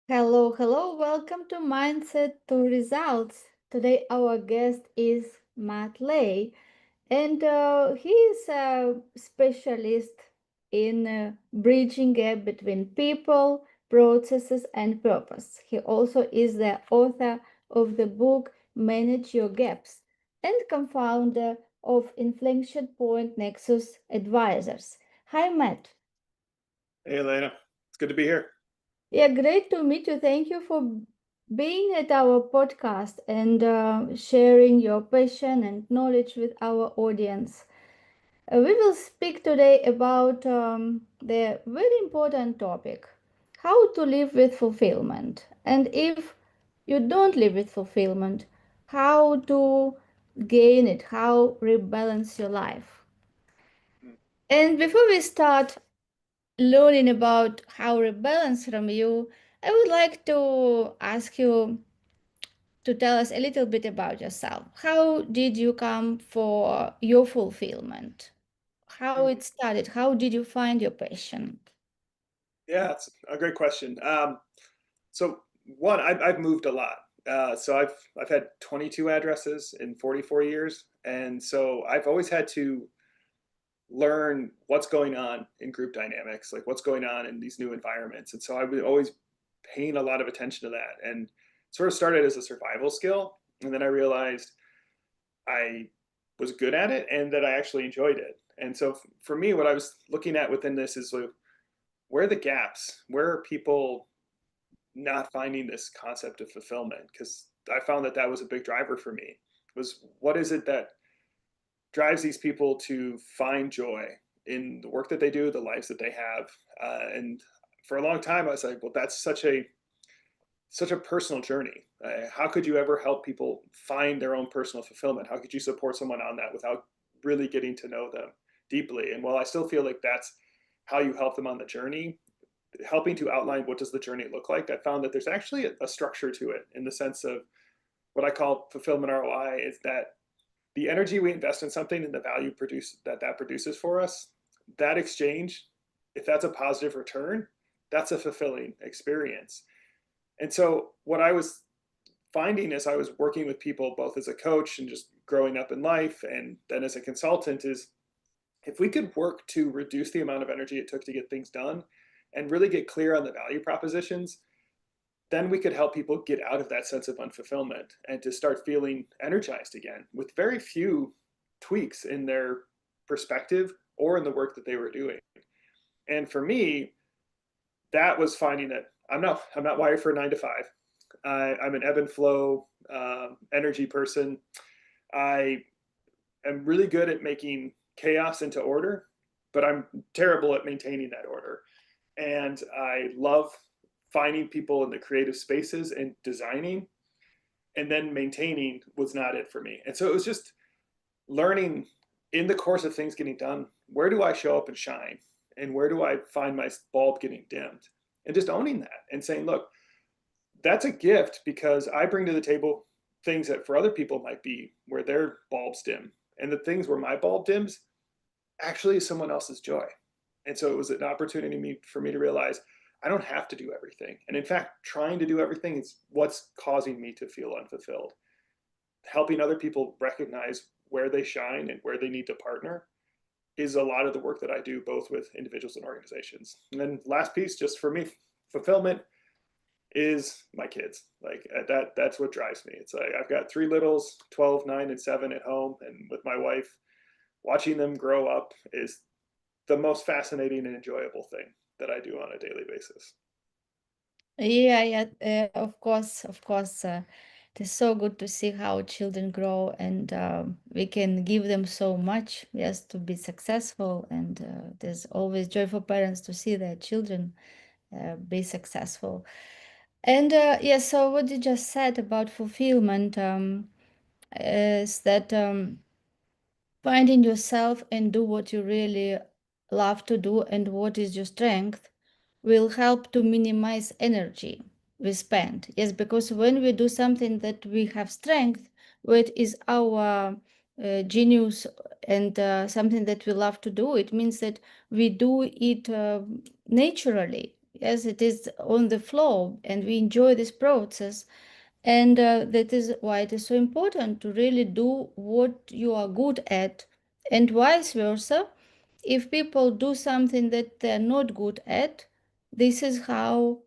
Hello, hello, welcome to Mindset to Results. Today, our guest is Matt Ley, and he is a specialist in bridging gap between people, processes, and purpose. He also is the author of the book Manage Your Gaps and co-founder of Inflection Point Nexus Advisors. Hi, Matt. Hey, Elena. It's good to be here. Yeah, great to meet you. Thank you for being at our podcast and sharing your passion and knowledge with our audience. We will speak today about the very important topic how to live with fulfillment. And if you don't live with fulfillment, how to gain it, how rebalance your life. And before we start, learning about how rebalance from you, I would like to ask you to tell us a little bit about yourself. How did you come for your fulfillment? How Mhm. it started? How did you find your passion? Yeah, it's a great question. So one, I've moved a lot. So I've had 22 addresses in 44 years, and so I've always had to learn what's going on in group dynamics, like what's going on in these new environments. And so I was always paying a lot of attention to that, and sort of started as a survival skill, and then I realized I was good at it and that I actually enjoyed it. And so for me, what I was looking at within this is like, where are the gaps? Where are people not finding this concept of fulfillment? Because I found that that was a big driver for me. Was what is it that drives these people to find joy in the work that they do, the lives that they have? And for a long time, I was like, well, that's such a personal journey. How could you ever help people find their own personal fulfillment? How could you support someone on that without really getting to know them deeply? And while I still feel like that's how you help them on the journey, helping to outline what does the journey look like, I found that there's actually a structure to it in the sense of what I call fulfillment ROI is that the energy we invest in something and the value that produces for us, that exchange, if that's a positive return, that's a fulfilling experience. And so what I was finding as I was working with people, both as a coach and just growing up in life, and then as a consultant, is if we could work to reduce the amount of energy it took to get things done and really get clear on the value propositions, then we could help people get out of that sense of unfulfillment and to start feeling energized again with very few tweaks in their perspective or in the work that they were doing. And for me, that was finding that I'm not wired for a 9 to 5. I'm an ebb and flow energy person. I am really good at making chaos into order, but I'm terrible at maintaining that order. And I love finding people in the creative spaces and designing, and then maintaining was not it for me. And so it was just learning in the course of things getting done, where do I show up and shine? And where do I find my bulb getting dimmed? And just owning that and saying, look, that's a gift because I bring to the table things that for other people might be where their bulbs dim. And the things where my bulb dims actually is someone else's joy. And so it was an opportunity for me to realize I don't have to do everything. And in fact, trying to do everything is what's causing me to feel unfulfilled. Helping other people recognize where they shine and where they need to partner is a lot of the work that I do, both with individuals and organizations. And then last piece, just for me, fulfillment is my kids. Like that's what drives me. It's like I've got three littles, 12, 9, and 7 at home. And with my wife, watching them grow up is the most fascinating and enjoyable thing that I do on a daily basis. Yeah, yeah, of course, of course. It is so good to see how children grow, and we can give them so much, yes, to be successful. And there's always joy for parents to see their children be successful. And yeah, so what you just said about fulfillment is that finding yourself and do what you really love to do and what is your strength will help to minimize energy we spend. Yes, because when we do something that we have strength, what is our genius and something that we love to do, it means that we do it naturally. Yes, it is on the flow, and we enjoy this process. And that is why it is so important to really do what you are good at, and vice versa. If people do something that they're not good at, this is how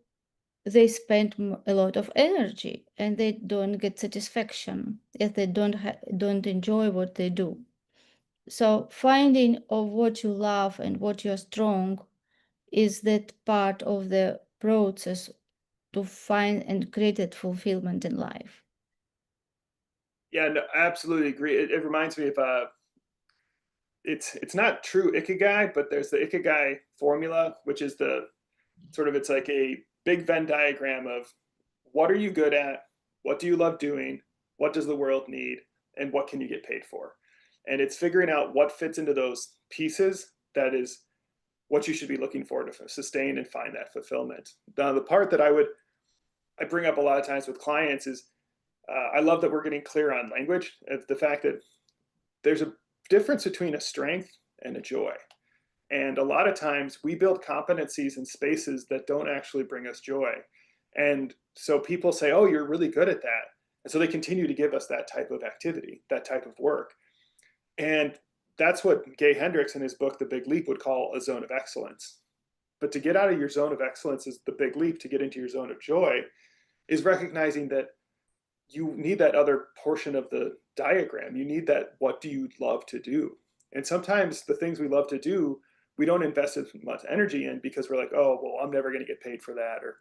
they spend a lot of energy, and they don't get satisfaction if they don't enjoy what they do. So finding of what you love and what you're strong is that part of the process to find and create that fulfillment in life. Yeah, no, I absolutely agree. It reminds me of it's not true Ikigai, but there's the Ikigai formula, which is the sort of, it's like a big Venn diagram of what are you good at, what do you love doing, what does the world need, and what can you get paid for. And it's figuring out what fits into those pieces that is what you should be looking for to sustain and find that fulfillment. Now, the part that I bring up a lot of times with clients is I love that we're getting clear on language of the fact that there's a difference between a strength and a joy. And a lot of times we build competencies in spaces that don't actually bring us joy. And so people say, oh, you're really good at that. And so they continue to give us that type of activity, that type of work. And that's what Gay Hendricks in his book, The Big Leap, would call a zone of excellence. But to get out of your zone of excellence is the big leap. To get into your zone of joy is recognizing that you need that other portion of the diagram. You need that, what do you love to do? And sometimes the things we love to do, we don't invest as much energy in because we're like, oh, well, I'm never going to get paid for that. Or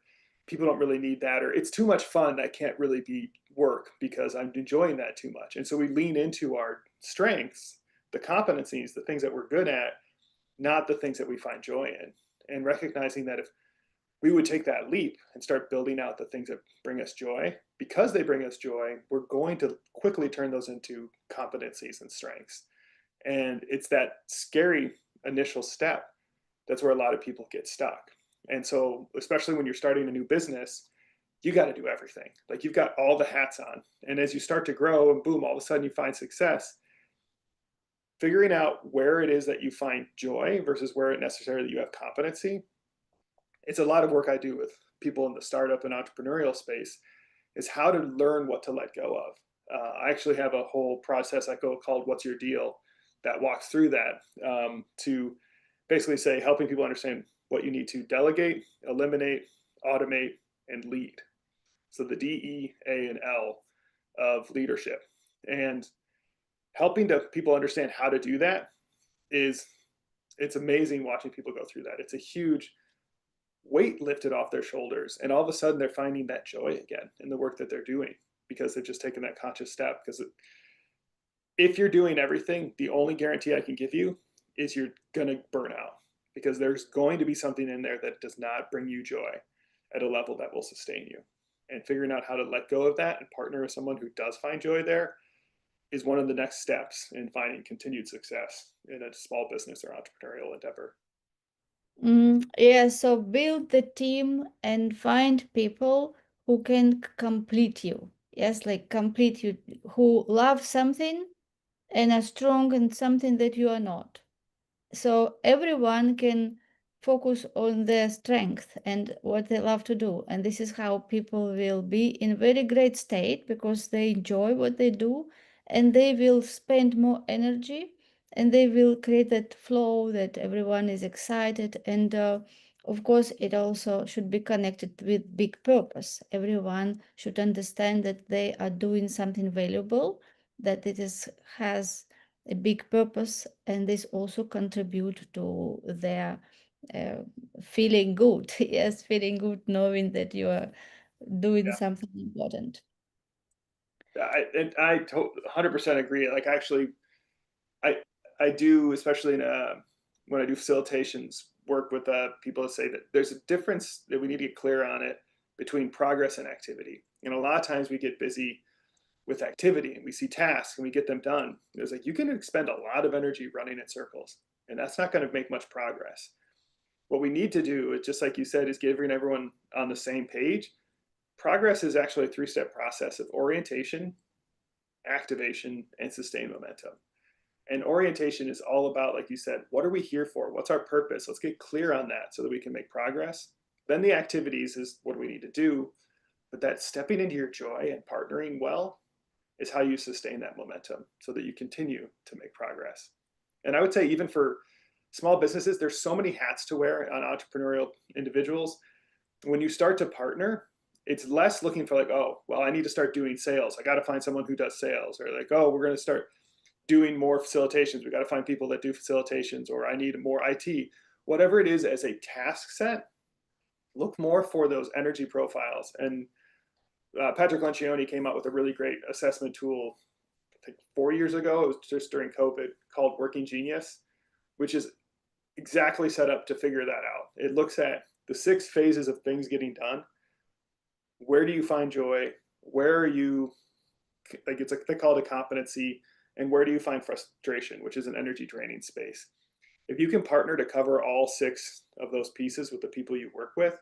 people don't really need that. Or it's too much fun. That can't really be work because I'm enjoying that too much. And so we lean into our strengths, the competencies, the things that we're good at, not the things that we find joy in. And recognizing that if we would take that leap and start building out the things that bring us joy. Because they bring us joy, we're going to quickly turn those into competencies and strengths. And it's that scary initial step that's where a lot of people get stuck. And so, especially when you're starting a new business, you got to do everything. Like you've got all the hats on. And as you start to grow and boom, all of a sudden you find success, figuring out where it is that you find joy versus where it necessarily you have competency, it's a lot of work I do with people in the startup and entrepreneurial space is how to learn what to let go of. I actually have a whole process I go called What's Your Deal that walks through that to basically say helping people understand what you need to delegate, eliminate, automate, and lead. So the D.E.A.L of leadership. And helping people understand how to do that is, it's amazing watching people go through that. It's a huge weight lifted off their shoulders, and all of a sudden they're finding that joy again in the work that they're doing because they've just taken that conscious step. Because if you're doing everything, the only guarantee I can give you is you're going to burn out, because there's going to be something in there that does not bring you joy at a level that will sustain you. And figuring out how to let go of that and partner with someone who does find joy there is one of the next steps in finding continued success in a small business or entrepreneurial endeavor. Yeah, so build the team and find people who can complete you. Yes, like complete you, who love something and are strong in something that you are not. So everyone can focus on their strength and what they love to do. And this is how people will be in very great state because they enjoy what they do, and they will spend more energy, and they will create that flow that everyone is excited. And of course, it also should be connected with big purpose. Everyone should understand that they are doing something valuable, that it is has a big purpose, and this also contribute to their uh, feeling good. Yes, feeling good knowing that you are doing Yeah. something important. And I 100% agree. Like actually, I I do, especially in when I do facilitations, work with people to say that there's a difference that we need to get clear on it between progress and activity. And a lot of times we get busy with activity and we see tasks and we get them done. It's like you can expend a lot of energy running in circles, and that's not going to make much progress. What we need to do, just like you said, is getting everyone on the same page. Progress is actually a three-step process of orientation, activation, and sustained momentum. And orientation is all about, like you said, what are we here for? What's our purpose? Let's get clear on that so that we can make progress. then the activities is what do we need to do, but that stepping into your joy and partnering well is how you sustain that momentum so that you continue to make progress. And I would say even for small businesses, there's so many hats to wear on entrepreneurial individuals. When you start to partner, it's less looking for like, oh, well, I need to start doing sales. I got to find someone who does sales, or like, oh, we're going to start doing more facilitations. We got to find people that do facilitations, or I need more IT. Whatever it is as a task set, look more for those energy profiles. And Patrick Lencioni came out with a really great assessment tool, I think 4 years ago. It was just during COVID, called Working Genius, which is exactly set up to figure that out. It looks at the 6 phases of things getting done. Where do you find joy? Where are you, like it's like they call it a competency, and where do you find frustration, which is an energy draining space. If you can partner to cover all 6 of those pieces with the people you work with,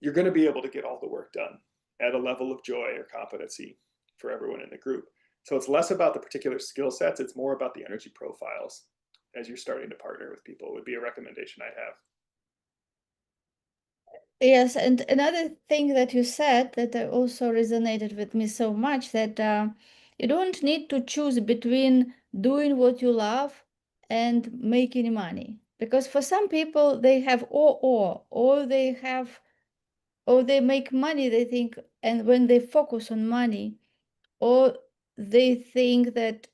you're going to be able to get all the work done at a level of joy or competency for everyone in the group. So it's less about the particular skill sets, it's more about the energy profiles as you're starting to partner with people, would be a recommendation I'd have. Yes, and another thing that you said that also resonated with me so much, that you don't need to choose between doing what you love and making money. Because for some people, they have or they have, or they make money, they think, and when they focus on money, or they think that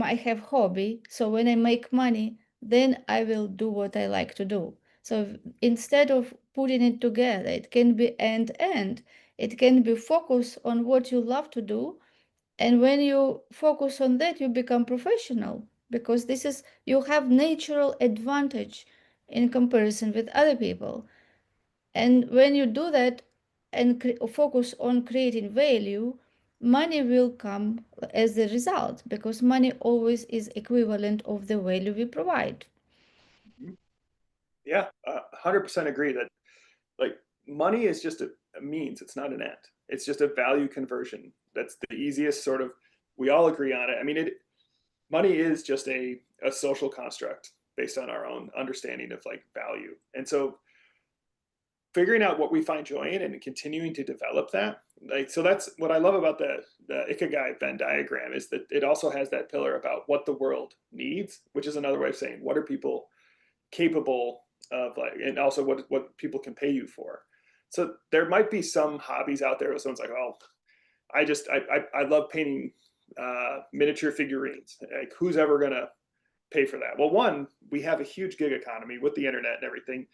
I have hobby, so when I make money, then I will do what I like to do. So instead of putting it together, it can be end. It can be focus on what you love to do. And when you focus on that, you become professional, because this is, you have natural advantage in comparison with other people. And when you do that and focus on creating value, money will come as a result, because money always is equivalent of the value we provide. Yeah, 100% agree that like money is just a means, it's not an end. It's just a value conversion. That's the easiest sort of, we all agree on it. I mean, money is just a social construct based on our own understanding of like value. And so figuring out what we find joy in and continuing to develop that, like, so that's what I love about the Ikigai Venn diagram, is that it also has that pillar about what the world needs, which is another way of saying what are people capable of, like, and also what people can pay you for. So there might be some hobbies out there where someone's like, oh, I love painting miniature figurines. Like, who's ever gonna pay for that? Well, one, we have a huge gig economy with the internet and everything.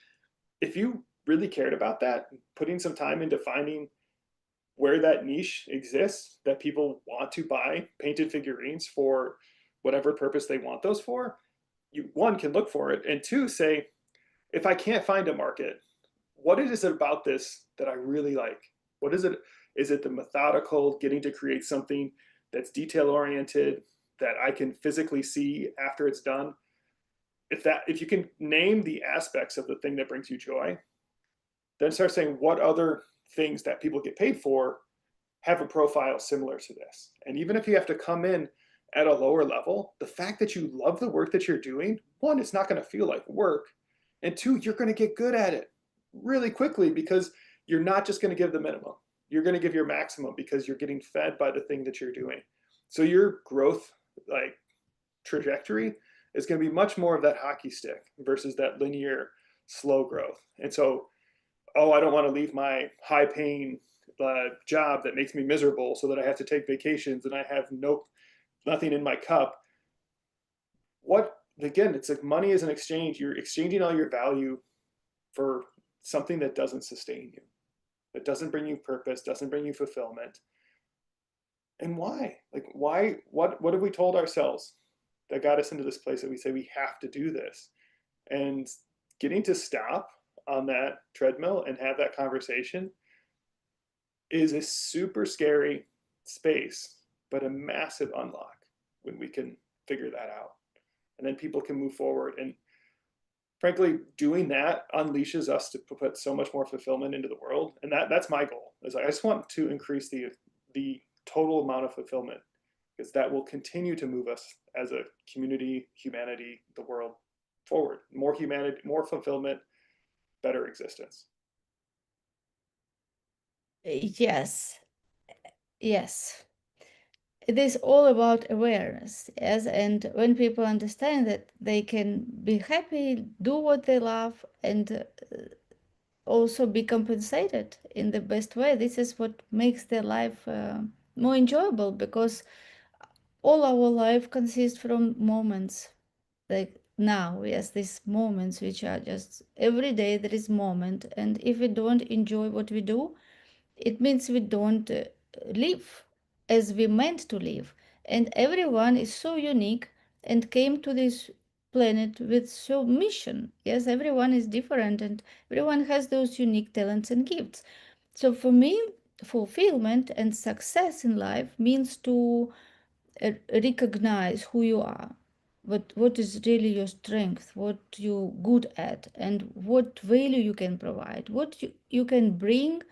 If you really cared about that, putting some time into finding where that niche exists, that people want to buy painted figurines for whatever purpose they want those for, you, one, can look for it, and two, say, if I can't find a market, what is it about this that I really like? What is it? Is it the methodical getting to create something that's detail oriented, that I can physically see after it's done? If you can name the aspects of the thing that brings you joy, then start saying what other things that people get paid for have a profile similar to this. And even if you have to come in at a lower level, the fact that you love the work that you're doing, one, it's not going to feel like work. And two, you're going to get good at it really quickly, because you're not just going to give the minimum. You're going to give your maximum because you're getting fed by the thing that you're doing. So your growth, like, trajectory is going to be much more of that hockey stick versus that linear slow growth. And so, oh, I don't want to leave my high paying job that makes me miserable so that I have to take vacations and I have nothing in my cup. What, again, it's like money is an exchange. You're exchanging all your value for something that doesn't sustain you, that doesn't bring you purpose, doesn't bring you fulfillment. And why? Like, why? What have we told ourselves that got us into this place that we say we have to do this? And getting to stop on that treadmill and have that conversation is a super scary space, but a massive unlock when we can figure that out. And then people can move forward. And frankly, doing that unleashes us to put so much more fulfillment into the world. And that's my goal. Is I just want to increase the total amount of fulfillment, because that will continue to move us as a community, humanity, the world forward. More humanity, more fulfillment, better existence. Yes, yes. It is all about awareness, yes. And when people understand that they can be happy, do what they love, and also be compensated in the best way, this is what makes their life more enjoyable, because all our life consists from moments like now. Yes, these moments which are just every day there is moment, and if we don't enjoy what we do, it means we don't live as we meant to live. And everyone is so unique and came to this planet with so mission. Yes, everyone is different and everyone has those unique talents and gifts. So for me, fulfillment and success in life means to recognize who you are, what is really your strength, what you're good at, and what value you can provide, what you can bring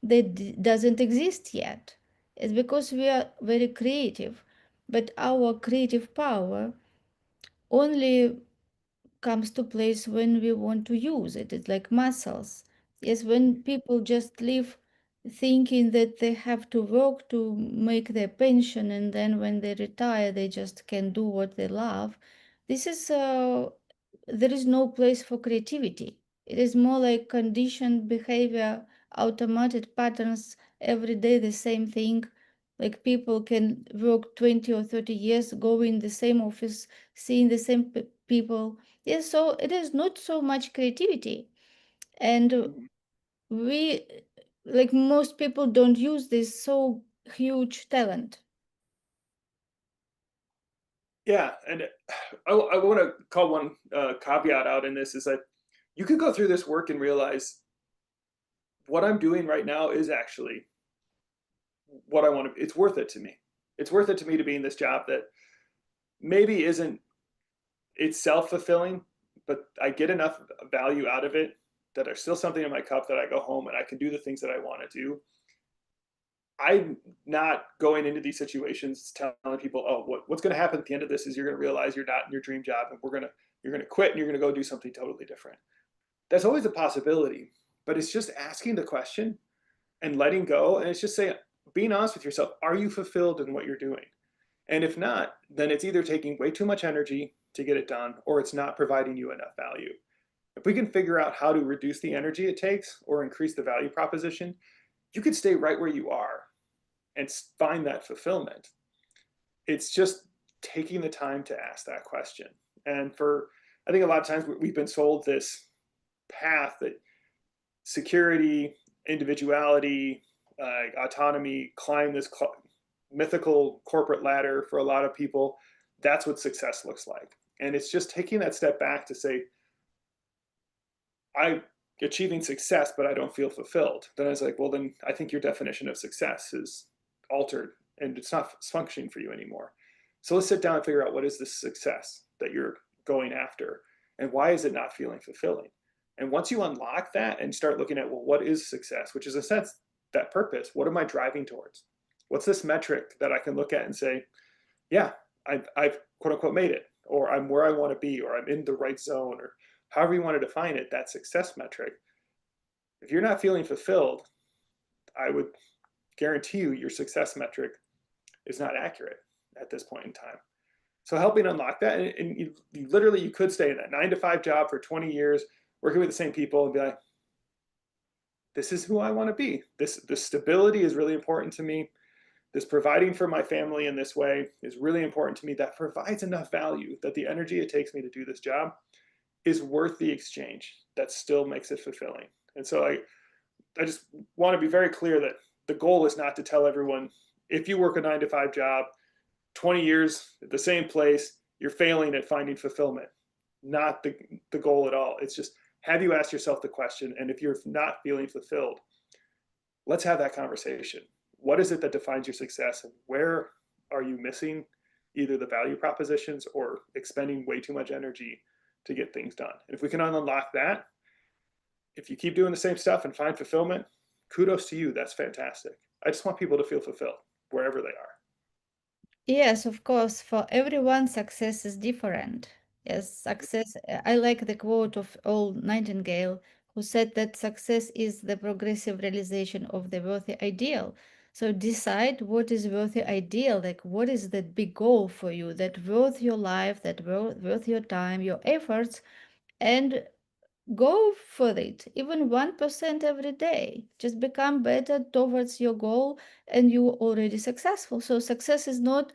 that doesn't exist yet. It's because we are very creative, but our creative power only comes to place when we want to use it. It's like muscles. Yes, when people just live thinking that they have to work to make their pension, and then when they retire, they just can do what they love. This is there is no place for creativity. It is more like conditioned behavior, automated patterns, every day the same thing. Like people can work 20 or 30 years, go in the same office, seeing the same people. Yes, so it is not so much creativity. And Mhm. we, like most people, don't use this so huge talent. Yeah, and I want to call one caveat out in this is that you could go through this work and realize what I'm doing right now is actually what I want to. It's worth it to me. It's worth it to me to be in this job that maybe isn't it's self fulfilling, but I get enough value out of it that there's still something in my cup that I go home and I can do the things that I want to do. I'm not going into these situations telling people, oh, what's going to happen at the end of this is you're going to realize you're not in your dream job and you're going to quit and you're going to go do something totally different. That's always a possibility, but it's just asking the question and letting go. And it's just saying, being honest with yourself, are you fulfilled in what you're doing? And if not, then it's either taking way too much energy to get it done or it's not providing you enough value. If we can figure out how to reduce the energy it takes or increase the value proposition, you could stay right where you are and find that fulfillment. It's just taking the time to ask that question. And I think a lot of times we've been sold this path that security, individuality, autonomy, climb this mythical corporate ladder for a lot of people. That's what success looks like. And it's just taking that step back to say, I'm achieving success, but I don't feel fulfilled. Then I was like, well, then I think your definition of success is altered and it's not functioning for you anymore. So let's sit down and figure out what is the success that you're going after and why is it not feeling fulfilling? And once you unlock that and start looking at, well, what is success, which is a sense that purpose, what am I driving towards? What's this metric that I can look at and say, yeah, I've quote unquote made it, or I'm where I want to be, or I'm in the right zone, or however you want to define it, that success metric. If you're not feeling fulfilled, I would guarantee you your success metric is not accurate at this point in time. So helping unlock that, and you literally you could stay in that 9 to 5 job for 20 years, working with the same people, and be like, this is who I want to be. This stability is really important to me. This providing for my family in this way is really important to me. That provides enough value that the energy it takes me to do this job is worth the exchange. That still makes it fulfilling. And so I just want to be very clear that the goal is not to tell everyone if you work a 9 to 5 job, 20 years at the same place, you're failing at finding fulfillment. Not the goal at all. It's just have you asked yourself the question, and if you're not feeling fulfilled, let's have that conversation. What is it that defines your success, and where are you missing either the value propositions or expending way too much energy to get things done? And if we can unlock that, if you keep doing the same stuff and find fulfillment, kudos to you. That's fantastic. I just want people to feel fulfilled wherever they are. Yes, of course, for everyone, success is different. Yes, success. I like the quote of old Nightingale, who said that success is the progressive realization of the worthy ideal. So decide what is worthy ideal, like what is that big goal for you that worth your life, that worth your time, your efforts, and go for it. Even 1% every day. Just become better towards your goal and you're already successful. So success is not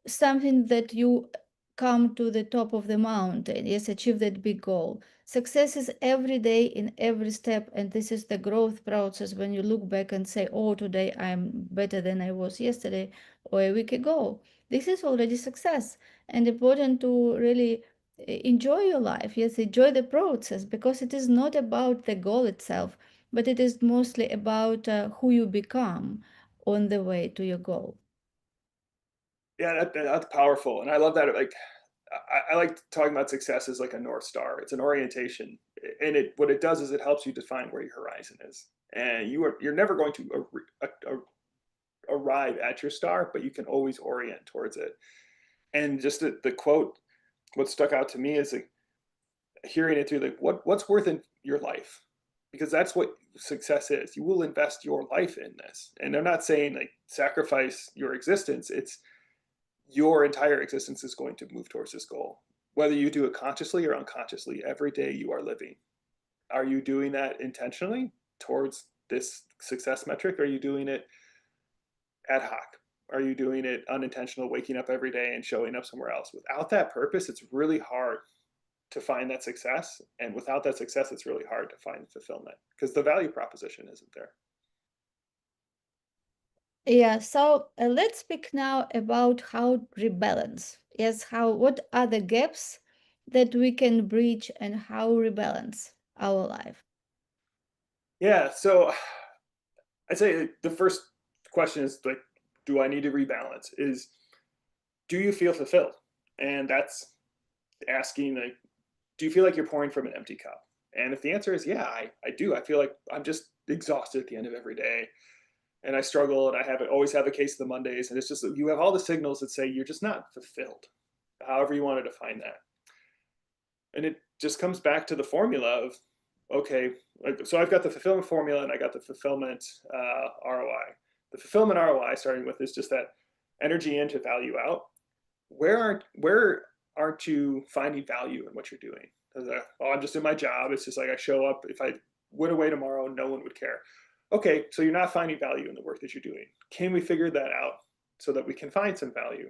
something that you come to the top of the mountain, yes, achieve that big goal. Success is every day in every step, and this is the growth process when you look back and say, oh, today I'm better than I was yesterday or a week ago. This is already success, and important to really enjoy your life. Yes, enjoy the process, because it is not about the goal itself, but it is mostly about who you become on the way to your goal. Yeah, that's powerful, and I love that. Like, I like talking about success as like a North Star. It's an orientation, and what it does is it helps you define where your horizon is. And you're never going to arrive at your star, but you can always orient towards it. And just the quote, what stuck out to me is like hearing it through like what's worth in your life, because that's what success is. You will invest your life in this, and they're not saying like sacrifice your existence. It's your entire existence is going to move towards this goal, whether you do it consciously or unconsciously. Every day you are living, are you doing that intentionally towards this success metric? Are you doing it ad hoc? Are you doing it unintentional, waking up every day and showing up somewhere else? Without that purpose, it's really hard to find that success. And without that success, it's really hard to find fulfillment because the value proposition isn't there. Yeah, so let's speak now about how rebalance. Yes, how what are the gaps that we can bridge and how rebalance our life? Yeah. So I'd say the first question is like, do I need to rebalance? Is do you feel fulfilled? And that's asking like, do you feel like you're pouring from an empty cup? And if the answer is yeah, I do. I feel like I'm just exhausted at the end of every day, and I struggle, and I have always have a case of the Mondays, and it's just you have all the signals that say you're just not fulfilled, however you want to define that. And it just comes back to the formula of okay, like, so I've got the fulfillment formula and I got the fulfillment ROI. The fulfillment ROI, starting with, is just that energy in to value out. Where aren't you finding value in what you're doing? Oh, I'm just in my job. It's just like I show up. If I went away tomorrow, no one would care. Okay, so you're not finding value in the work that you're doing. Can we figure that out so that we can find some value?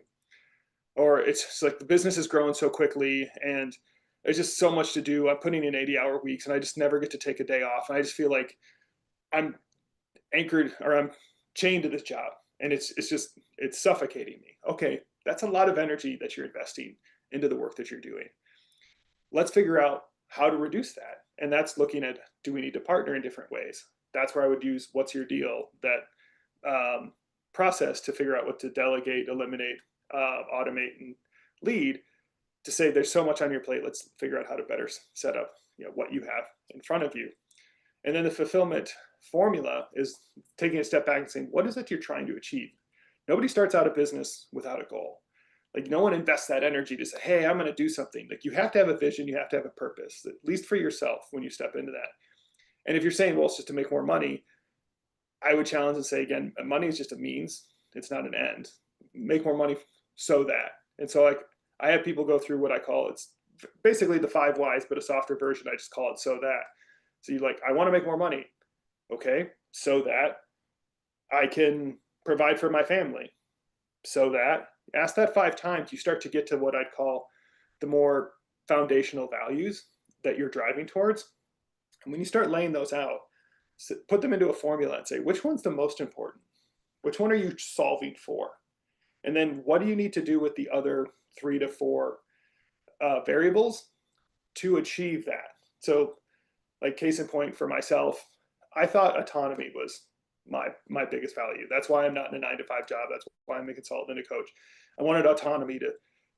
Or it's just like the business is growing so quickly and there's just so much to do. I'm putting in 80-hour weeks and I just never get to take a day off. And I just feel like I'm anchored or I'm chained to this job, and it's suffocating me. Okay, that's a lot of energy that you're investing into the work that you're doing. Let's figure out how to reduce that. And that's looking at, do we need to partner in different ways? That's where I would use what's your deal, that process to figure out what to delegate, eliminate, automate, and lead, to say there's so much on your plate. Let's figure out how to better set up what you have in front of you. And then the fulfillment formula is taking a step back and saying, what is it you're trying to achieve? Nobody starts out a business without a goal. Like, no one invests that energy to say, hey, I'm going to do something. Like, you have to have a vision, you have to have a purpose, at least for yourself when you step into that. And if you're saying, well, it's just to make more money, I would challenge and say, again, money is just a means, it's not an end. Make more money so that. And so, like, I have people go through what I call, it's basically the 5 whys, but a softer version. I just call it so that. So you like, I want to make more money. Okay, so that I can provide for my family. So that, ask that 5 times, you start to get to what I'd call the more foundational values that you're driving towards. And when you start laying those out, put them into a formula and say, which one's the most important? Which one are you solving for? And then what do you need to do with the other 3 to 4 variables to achieve that? So, like, case in point for myself, I thought autonomy was my biggest value. That's why I'm not in a 9-to-5 job. That's why I'm a consultant and a coach. I wanted autonomy to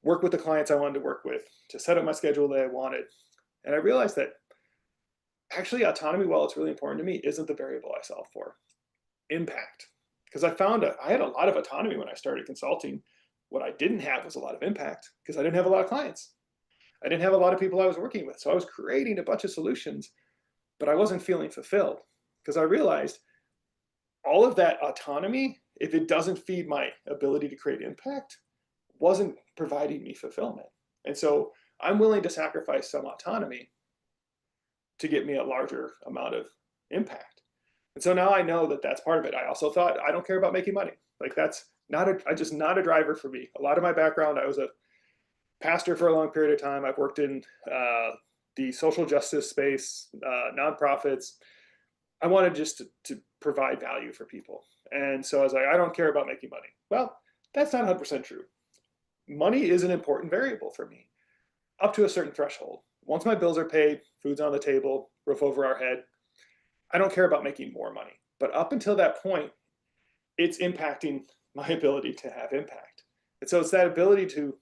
work with the clients I wanted to work with, to set up my schedule that I wanted. And I realized that actually autonomy, while it's really important to me, isn't the variable I solve for. Impact. Because I found I had a lot of autonomy when I started consulting. What I didn't have was a lot of impact because I didn't have a lot of clients. I didn't have a lot of people I was working with. So I was creating a bunch of solutions, but I wasn't feeling fulfilled because I realized all of that autonomy, if it doesn't feed my ability to create impact, wasn't providing me fulfillment. And so I'm willing to sacrifice some autonomy to get me a larger amount of impact. And so now I know that that's part of it. I also thought I don't care about making money. Like that's not just not a driver for me. A lot of my background, I was a pastor for a long period of time. I've worked in the social justice space, nonprofits. I wanted just to provide value for people. And so I was like, I don't care about making money. Well, that's not 100% true. Money is an important variable for me up to a certain threshold. Once my bills are paid, food's on the table, roof over our head, I don't care about making more money. But up until that point, it's impacting my ability to have impact. And so it's that ability to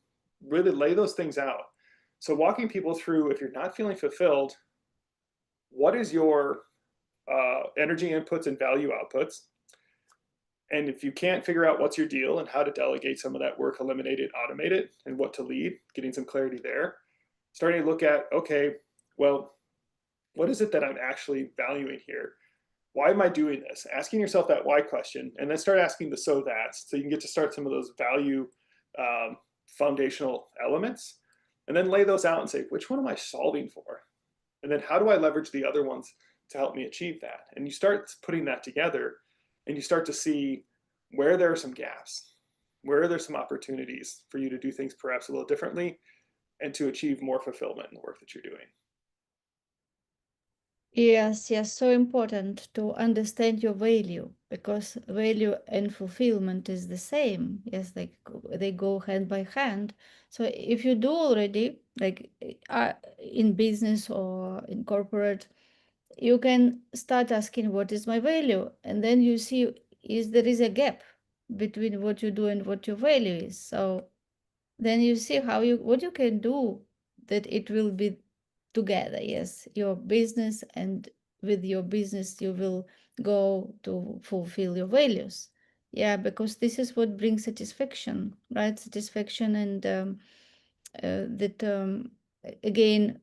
really lay those things out. So walking people through, if you're not feeling fulfilled, what is your energy inputs and value outputs? And if you can't figure out what's your deal and how to delegate some of that work, eliminate it, automate it, and what to lead, getting some clarity there, starting to look at, okay, well, what is it that I'm actually valuing here? Why am I doing this? Asking yourself that why question, and then start asking the so that's, so you can get to start some of those value foundational elements, and then lay those out and say, which one am I solving for? And then how do I leverage the other ones to help me achieve that? And you start putting that together, and you start to see where there are some gaps, where are there some opportunities for you to do things perhaps a little differently and to achieve more fulfillment in the work that you're doing. Yes, yes, so important to understand your value because value and fulfillment is the same. Yes, they go hand by hand. So if you do already, like in business or in corporate, you can start asking, what is my value? And then you see, there is a gap between what you do and what your value is. So then you see what you can do that it will be together. Yes, your business, and with your business you will go to fulfill your values. Yeah, because this is what brings satisfaction, right? Satisfaction, and that again,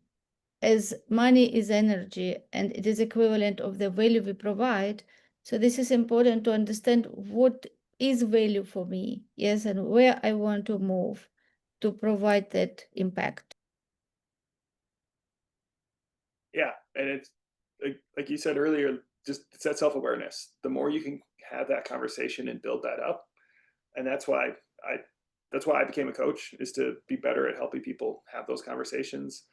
as money is energy and it is equivalent of the value we provide. So this is important to understand what is value for me, yes, and where I want to move to provide that impact. Yeah, and it's like you said earlier, just it's that self-awareness. The more you can have that conversation and build that up, and I that's why I became a coach, is to be better at helping people have those conversations.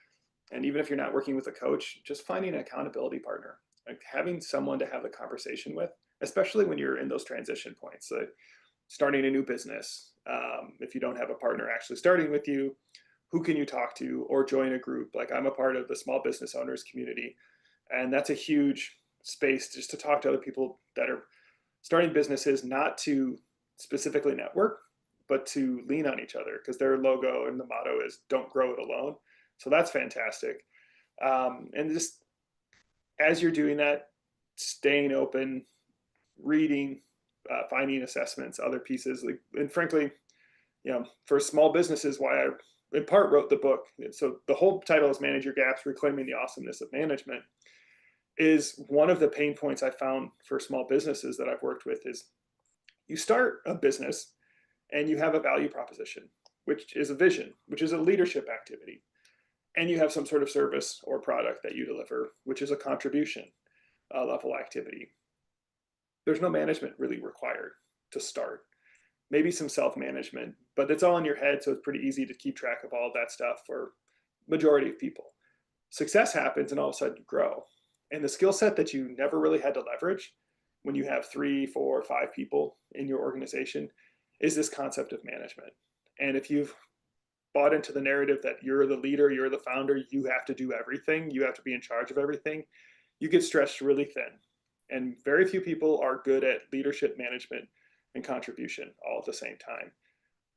And even if you're not working with a coach, just finding an accountability partner, like having someone to have a conversation with, especially when you're in those transition points, like starting a new business. If you don't have a partner actually starting with you, who can you talk to or join a group? Like I'm a part of the small business owners community, and that's a huge space just to talk to other people that are starting businesses, not to specifically network, but to lean on each other because their logo and the motto is "Don't grow it alone." So that's fantastic. And just as you're doing that, staying open, reading, finding assessments, other pieces, like, and frankly, for small businesses, why I in part wrote the book. So the whole title is "Manage Your Gaps: Reclaiming the Awesomeness of Management." Is one of the pain points I found for small businesses that I've worked with is you start a business and you have a value proposition, which is a vision, which is a leadership activity. And you have some sort of service or product that you deliver, which is a contribution level activity. There's no management really required to start. Maybe some self-management, but it's all in your head, so it's pretty easy to keep track of all of that stuff for majority of people. Success happens and all of a sudden you grow. And the skill set that you never really had to leverage when you have 3, 4, 5 people in your organization is this concept of management. And if you've bought into the narrative that you're the leader, you're the founder, you have to do everything, you have to be in charge of everything, you get stretched really thin. And very few people are good at leadership, management, and contribution all at the same time.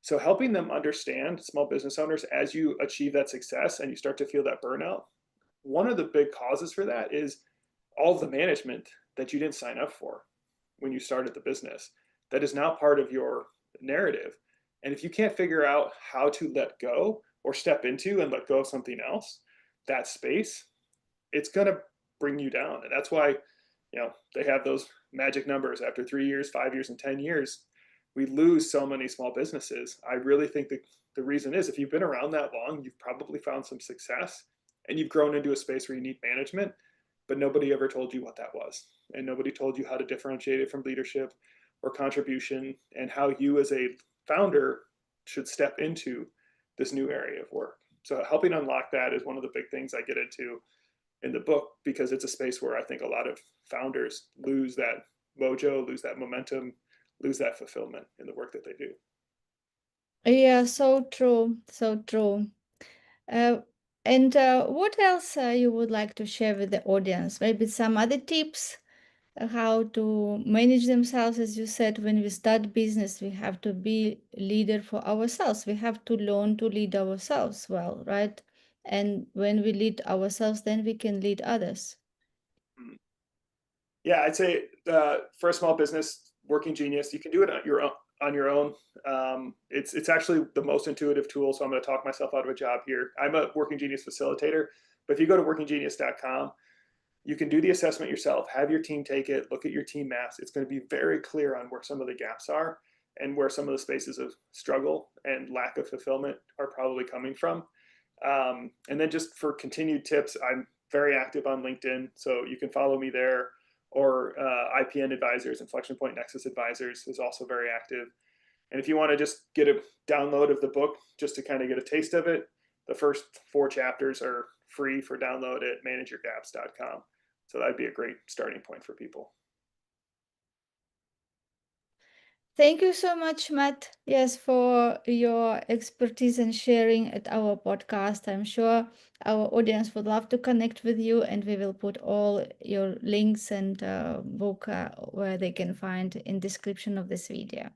So helping them understand, small business owners, as you achieve that success and you start to feel that burnout, one of the big causes for that is all of the management that you didn't sign up for when you started the business that is now part of your narrative. And if you can't figure out how to let go or step into and let go of something else, that space, it's going to bring you down. And that's why, they have those magic numbers after 3 years, 5 years, and 10 years. We lose so many small businesses. I really think that the reason is if you've been around that long, you've probably found some success and you've grown into a space where you need management, but nobody ever told you what that was. And nobody told you how to differentiate it from leadership or contribution and how you as a founder should step into this new area of work. So helping unlock that is one of the big things I get into in the book, because it's a space where I think a lot of founders lose that mojo, lose that momentum, lose that fulfillment in the work that they do. Yeah, so true, so true. Uh, and what else you would like to share with the audience? Maybe some other tips how to manage themselves. As you said, when we start business, we have to be leader for ourselves. We have to learn to lead ourselves well, right? And when we lead ourselves, then we can lead others. Yeah, I'd say for a small business, working genius, you can do it on your own. It's actually the most intuitive tool. So I'm going to talk myself out of a job here. I'm a Working Genius facilitator, but if you go to workinggenius.com, you can do the assessment yourself, have your team take it, look at your team maps. It's going to be very clear on where some of the gaps are and where some of the spaces of struggle and lack of fulfillment are probably coming from. And then just for continued tips, I'm very active on LinkedIn, so you can follow me there. Or IPN Advisors, Inflection Point Nexus Advisors is also very active. And if you want to just get a download of the book, just to kind of get a taste of it, the first 4 chapters are free for download at manageyourgaps.com. So that'd be a great starting point for people. Thank you so much, Matt. Yes, for your expertise and sharing at our podcast. I'm sure our audience would love to connect with you, and we will put all your links and book where they can find in description of this video.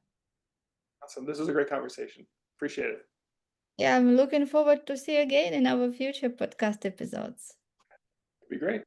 Awesome. This was a great conversation. Appreciate it. Yeah, I'm looking forward to see you again in our future podcast episodes. It'd be great.